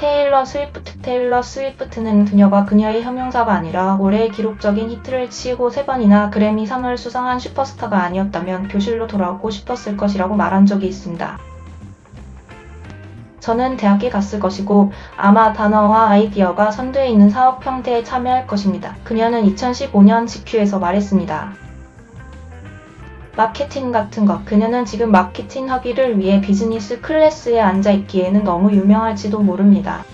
테일러 스위프트는 그녀가 그녀의 형용사가 아니라 올해의 기록적인 히트를 치고 3번이나 그래미상을 수상한 슈퍼스타가 아니었다면 교실로 돌아오고 싶었을 것이라고 말한 적이 있습니다. 저는 대학에 갔을 것이고 아마 단어와 아이디어가 선두에 있는 사업 형태에 참여할 것입니다. 그녀는 2015년 GQ에서 말했습니다. 마케팅 같은 것. 그녀는 지금 마케팅 학위를 위해 비즈니스 클래스에 앉아있기에는 너무 유명할지도 모릅니다.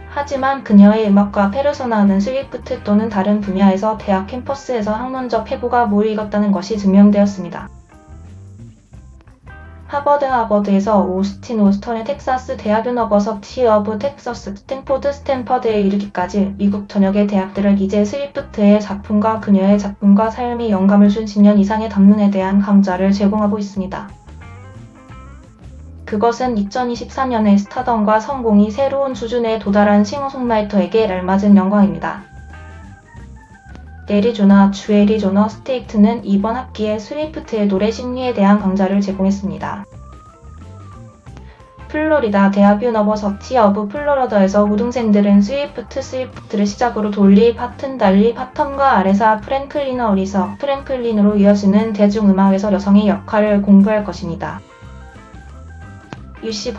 하지만 그녀의 음악과 페르소나는 스위프트 또는 다른 분야에서 대학 캠퍼스에서 학문적 회고가 무르익었다는 것이 증명되었습니다. 하버드에서 오스틴 오스턴의 텍사스 대학 유니버시티 오브 텍사스 스탠퍼드에 이르기까지 미국 전역의 대학들은 이제 스위프트의 작품과 그녀의 작품과 삶이 영감을 준 10년 이상의 담론에 대한 강좌를 제공하고 있습니다. 그것은 2024년의 스타덤과 성공이 새로운 수준에 도달한 싱어송라이터에게 알맞은 영광입니다. 주 애리조나 스테이트는 이번 학기에 스위프트의 노래 심리에 대한 강좌를 제공했습니다. 플로리다 대학 유니버시티 오브 플로리다에서 우등생들은 스위프트를 시작으로 돌리 파튼, 달리 파턴과 아레사 프랭클린으로 이어지는 대중음악에서 여성의 역할을 공부할 것입니다. UC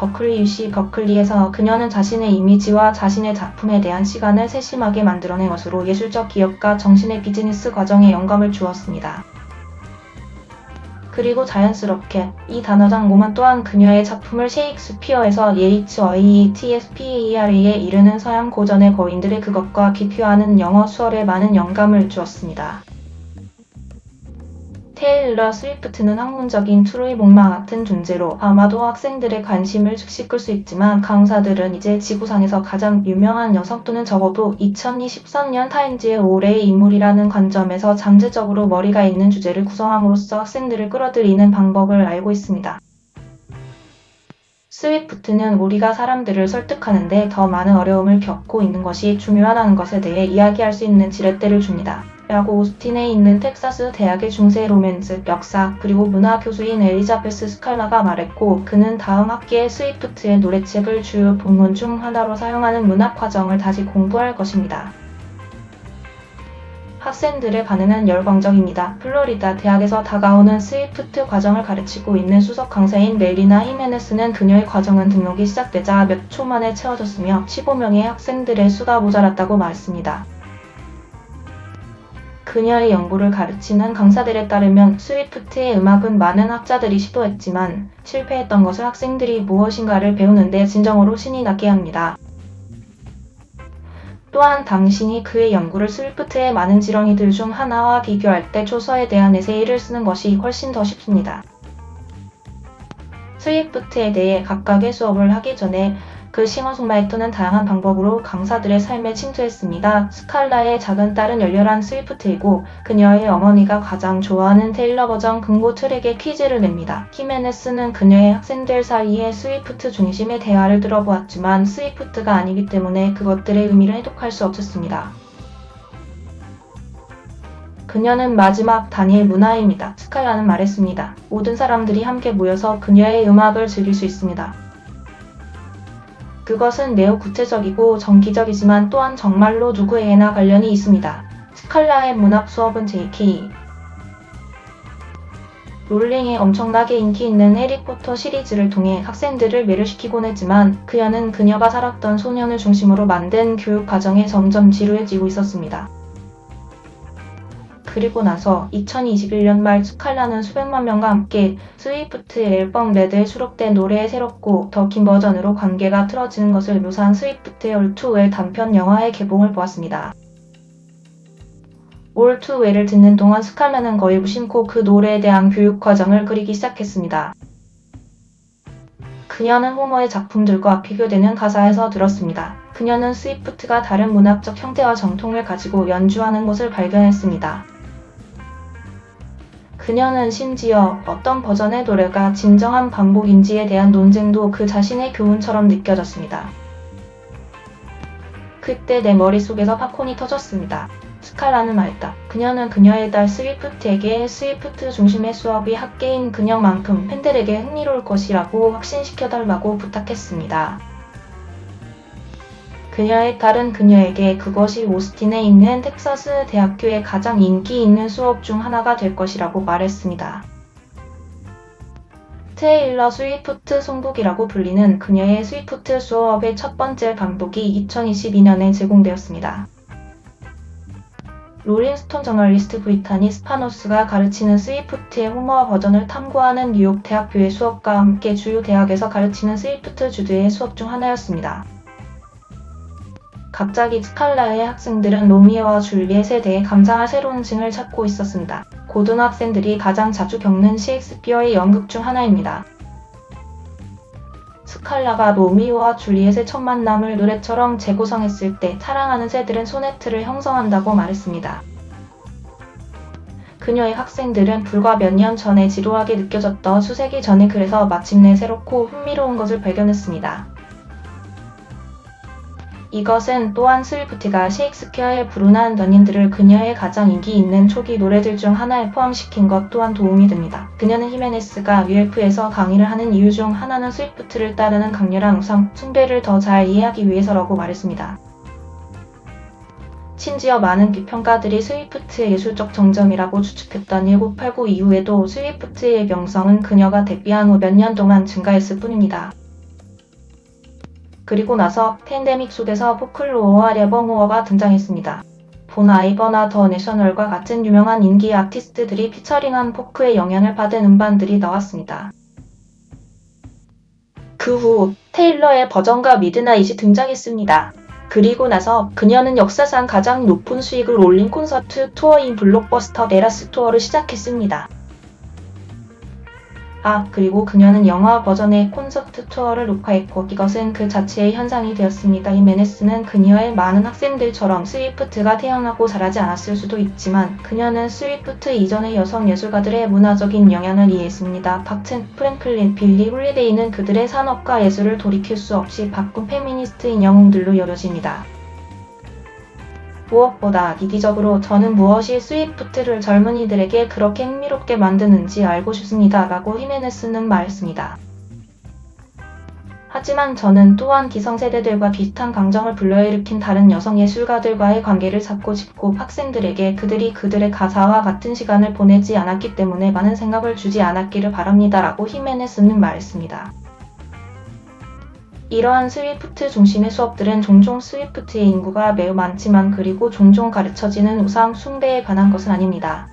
버클리에서 그녀는 자신의 이미지와 자신의 작품에 대한 시간을 세심하게 만들어낸 것으로 예술적 기억과 정신의 비즈니스 과정에 영감을 주었습니다. 그리고 자연스럽게 이 단어장 모만 또한 그녀의 작품을 셰익스피어에서 YHWHTSPER에 이르는 서양 고전의 거인들의 그것과 기표하는 영어 수어에 많은 영감을 주었습니다. 테일러 스위프트는 학문적인 트로이 목마 같은 존재로 아마도 학생들의 관심을 즉시 끌 수 있지만 강사들은 이제 지구상에서 가장 유명한 여성 또는 적어도 2023년 타임즈의 올해의 인물이라는 관점에서 잠재적으로 머리가 있는 주제를 구성함으로써 학생들을 끌어들이는 방법을 알고 있습니다. 스위프트는 우리가 사람들을 설득하는데 더 많은 어려움을 겪고 있는 것이 중요하다는 것에 대해 이야기할 수 있는 지렛대를 줍니다. 라고 오스틴에 있는 텍사스 대학의 중세 로맨스, 역사, 그리고 문화 교수인 엘리자베스 스칼라가 말했고 그는 다음 학기에 스위프트의 노래책을 주요 본문 중 하나로 사용하는 문학 과정을 다시 공부할 것입니다. 학생들의 반응은 열광적입니다. 플로리다 대학에서 다가오는 스위프트 과정을 가르치고 있는 수석 강사인 멜리나 히메네스는 그녀의 과정은 등록이 시작되자 몇 초 만에 채워졌으며 15명의 학생들의 수가 모자랐다고 말했습니다. 그녀의 연구를 가르치는 강사들에 따르면 스위프트의 음악은 많은 학자들이 시도했지만 실패했던 것을 학생들이 무엇인가를 배우는데 진정으로 신이 나게 합니다. 또한 당신이 그의 연구를 스위프트의 많은 지렁이들 중 하나와 비교할 때 초서에 대한 에세이를 쓰는 것이 훨씬 더 쉽습니다. 스위프트에 대해 각각의 수업을 하기 전에 그 싱어송라이터는 다양한 방법으로 강사들의 삶에 침투했습니다. 스칼라의 작은 딸은 열렬한 스위프트이고 그녀의 어머니가 가장 좋아하는 테일러 버전 금고 트랙에 퀴즈를 냅니다. 히메네스는 그녀의 학생들 사이에 스위프트 중심의 대화를 들어보았지만 스위프트가 아니기 때문에 그것들의 의미를 해독할 수 없었습니다. 그녀는 마지막 단일 문화입니다. 스칼라는 말했습니다. 모든 사람들이 함께 모여서 그녀의 음악을 즐길 수 있습니다. 그것은 매우 구체적이고 정기적이지만 또한 정말로 누구에게나 관련이 있습니다. 스칼라의 문학 수업은 J.K. 롤링의 엄청나게 인기 있는 해리포터 시리즈를 통해 학생들을 매료시키곤 했지만 그녀가 살았던 소년을 중심으로 만든 교육 과정에 점점 지루해지고 있었습니다. 그리고 나서 2021년 말 스칼라는 수백만 명과 함께 스위프트의 앨범 레드에 수록된 노래의 새롭고 더 긴 버전으로 관계가 틀어지는 것을 묘사한 스위프트의 All Too Well 단편 영화의 개봉을 보았습니다. All Too Well을 듣는 동안 스칼라는 거의 무심코 그 노래에 대한 교육 과정을 그리기 시작했습니다. 그녀는 호머의 작품들과 비교되는 가사에서 들었습니다. 그녀는 스위프트가 다른 문학적 형태와 정통을 가지고 연주하는 것을 발견했습니다. 그녀는 심지어 어떤 버전의 노래가 진정한 반복인지에 대한 논쟁도 그 자신의 교훈처럼 느껴졌습니다. 그때 내 머릿속에서 팝콘이 터졌습니다. 스칼라는 말했다. 그녀는 그녀의 딸 스위프트에게 스위프트 중심의 수업이 학계인 그녀만큼 팬들에게 흥미로울 것이라고 확신시켜달라고 부탁했습니다. 그녀의 딸은 그녀에게 그것이 오스틴에 있는 텍사스 대학교의 가장 인기 있는 수업 중 하나가 될 것이라고 말했습니다. 테일러 스위프트 송북이라고 불리는 그녀의 스위프트 수업의 첫 번째 방독이 2022년에 제공되었습니다. 롤링스톤 저널리스트 브리타니 스파노스가 가르치는 스위프트의 호머 버전을 탐구하는 뉴욕 대학교의 수업과 함께 주요 대학에서 가르치는 스위프트 주제의 수업 중 하나였습니다. 갑자기 스칼라의 학생들은 로미오와 줄리엣에 대해 감상할 새로운 층을 찾고 있었습니다. 고등학생들이 가장 자주 겪는 셰익스피어의 연극 중 하나입니다. 스칼라가 로미오와 줄리엣의 첫 만남을 노래처럼 재구성했을 때 사랑하는 새들은 소네트를 형성한다고 말했습니다. 그녀의 학생들은 불과 몇 년 전에 지루하게 느껴졌던 수세기 전의 글에서 마침내 새롭고 흥미로운 것을 발견했습니다. 이것은 또한 스위프트가 셰익스피어의 불운한 연인들을 그녀의 가장 인기 있는 초기 노래들 중 하나에 포함시킨 것 또한 도움이 됩니다. 그녀는 히메네스가 UF에서 강의를 하는 이유 중 하나는 스위프트를 따르는 강렬한 우상 숭배를 더 잘 이해하기 위해서라고 말했습니다. 심지어 많은 비평가들이 스위프트의 예술적 정점이라고 추측했던 1989 이후에도 스위프트의 명성은 그녀가 데뷔한 후 몇 년 동안 증가했을 뿐입니다. 그리고 나서 팬데믹 속에서 포클로어와 레버모어가 등장했습니다. 본 아이버나 더 내셔널과 같은 유명한 인기 아티스트들이 피처링한 포크의 영향을 받은 음반들이 나왔습니다. 그 후 테일러의 버전과 미드나잇이 등장했습니다. 그리고 나서 그녀는 역사상 가장 높은 수익을 올린 콘서트 투어인 블록버스터 에라스 투어를 시작했습니다. 그리고 그녀는 영화 버전의 콘서트 투어를 녹화했고 이것은 그 자체의 현상이 되었습니다. 히메네스는 그녀의 많은 학생들처럼 스위프트가 태어나고 자라지 않았을 수도 있지만 그녀는 스위프트 이전의 여성 예술가들의 문화적인 영향을 이해했습니다. 박튼, 프랭클린, 빌리 홀리데이는 그들의 산업과 예술을 돌이킬 수 없이 바꾼 페미니스트인 영웅들로 여겨집니다. 무엇보다 이기적으로 저는 무엇이 스위프트를 젊은이들에게 그렇게 흥미롭게 만드는지 알고 싶습니다. 라고 히메네스는 말했습니다. 하지만 저는 또한 기성세대들과 비슷한 감정을 불러일으킨 다른 여성 예술가들과의 관계를 찾고 싶고 학생들에게 그들이 그들의 가사와 같은 시간을 보내지 않았기 때문에 많은 생각을 주지 않았기를 바랍니다. 라고 히메네스는 말했습니다. 이러한 스위프트 중심의 수업들은 종종 스위프트의 인구가 매우 많지만 그리고 종종 가르쳐지는 우상 숭배에 관한 것은 아닙니다.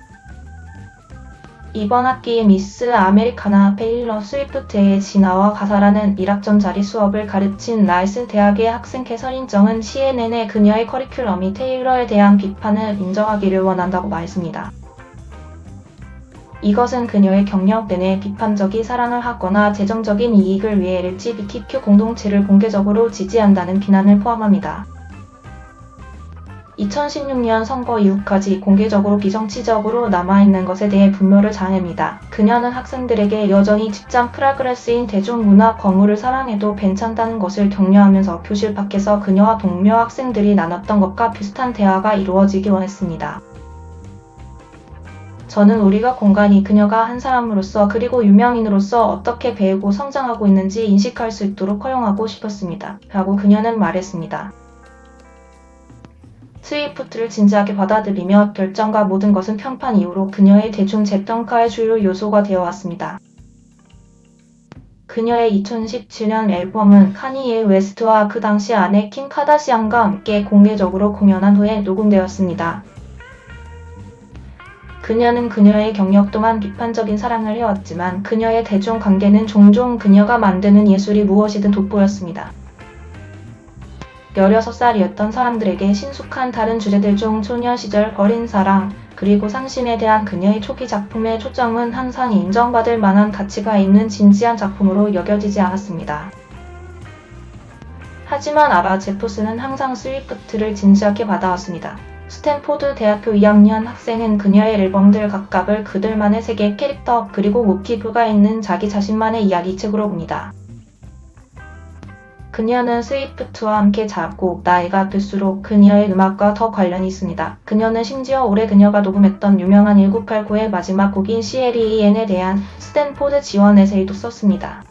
이번 학기에 미스 아메리카나 테일러 스위프트의 진화와 가사라는 1학점짜리 수업을 가르친 라이스 대학의 학생 캐서린 정은 CNN에 그녀의 커리큘럼이 테일러에 대한 비판을 인정하기를 원한다고 말했습니다. 이것은 그녀의 경력 내내 비판적인 사랑을 하거나 재정적인 이익을 위해 LGBTQ 공동체를 공개적으로 지지한다는 비난을 포함합니다. 2016년 선거 이후까지 공개적으로 비정치적으로 남아있는 것에 대해 분노를 자아냅니다. 그녀는 학생들에게 여전히 직장 프라그레스인 대중문화 거물을 사랑해도 괜찮다는 것을 격려하면서 교실 밖에서 그녀와 동료 학생들이 나눴던 것과 비슷한 대화가 이루어지길 원했습니다. 저는 우리가 공간이 그녀가 한 사람으로서 그리고 유명인으로서 어떻게 배우고 성장하고 있는지 인식할 수 있도록 허용하고 싶었습니다. 라고 그녀는 말했습니다. 스위프트를 진지하게 받아들이며 결정과 모든 것은 평판 이후로 그녀의 대중 재평가의 주요 요소가 되어 왔습니다. 그녀의 2017년 앨범은 카니예 웨스트와 그 당시 아내 킴 카다시안과 함께 공개적으로 공연한 후에 녹음되었습니다. 그녀는 그녀의 경력 동안 비판적인 사랑을 해왔지만 그녀의 대중 관계는 종종 그녀가 만드는 예술이 무엇이든 돋보였습니다. 16살이었던 사람들에게 신숙한 다른 주제들 중 소녀 시절 버린 사랑, 그리고 상심에 대한 그녀의 초기 작품의 초점은 항상 인정받을 만한 가치가 있는 진지한 작품으로 여겨지지 않았습니다. 하지만 아바 제프스는 항상 스위프트를 진지하게 받아왔습니다. 스탠포드 대학교 2학년 학생은 그녀의 앨범들 각각을 그들만의 세계 캐릭터 그리고 모티브가 있는 자기 자신만의 이야기책으로 봅니다. 그녀는 스위프트와 함께 자랐고 나이가 들수록 그녀의 음악과 더 관련이 있습니다. 그녀는 심지어 올해 그녀가 녹음했던 유명한 1989의 마지막 곡인 CLEN에 대한 스탠포드 지원 에세이도 썼습니다.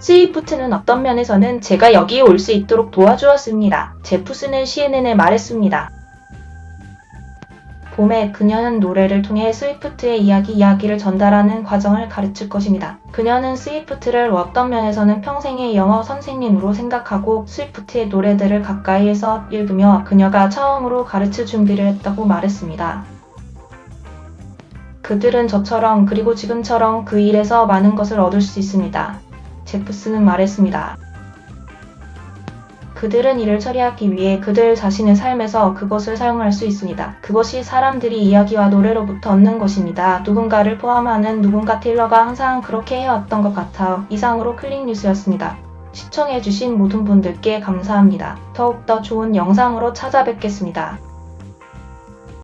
스위프트는 어떤 면에서는 제가 여기에 올 수 있도록 도와주었습니다. 제프슨은 CNN에 말했습니다. 봄에 그녀는 노래를 통해 스위프트의 이야기를 전달하는 과정을 가르칠 것입니다. 그녀는 스위프트를 어떤 면에서는 평생의 영어 선생님으로 생각하고 스위프트의 노래들을 가까이에서 읽으며 그녀가 처음으로 가르칠 준비를 했다고 말했습니다. 그들은 저처럼 그리고 지금처럼 그 일에서 많은 것을 얻을 수 있습니다. 제프슨은 말했습니다. 그들은 이를 처리하기 위해 그들 자신의 삶에서 그것을 사용할 수 있습니다. 그것이 사람들이 이야기와 노래로부터 얻는 것입니다. 누군가를 포함하는 누군가 테일러가 항상 그렇게 해왔던 것 같아요. 이상으로 클릭뉴스였습니다. 시청해주신 모든 분들께 감사합니다. 더욱더 좋은 영상으로 찾아뵙겠습니다.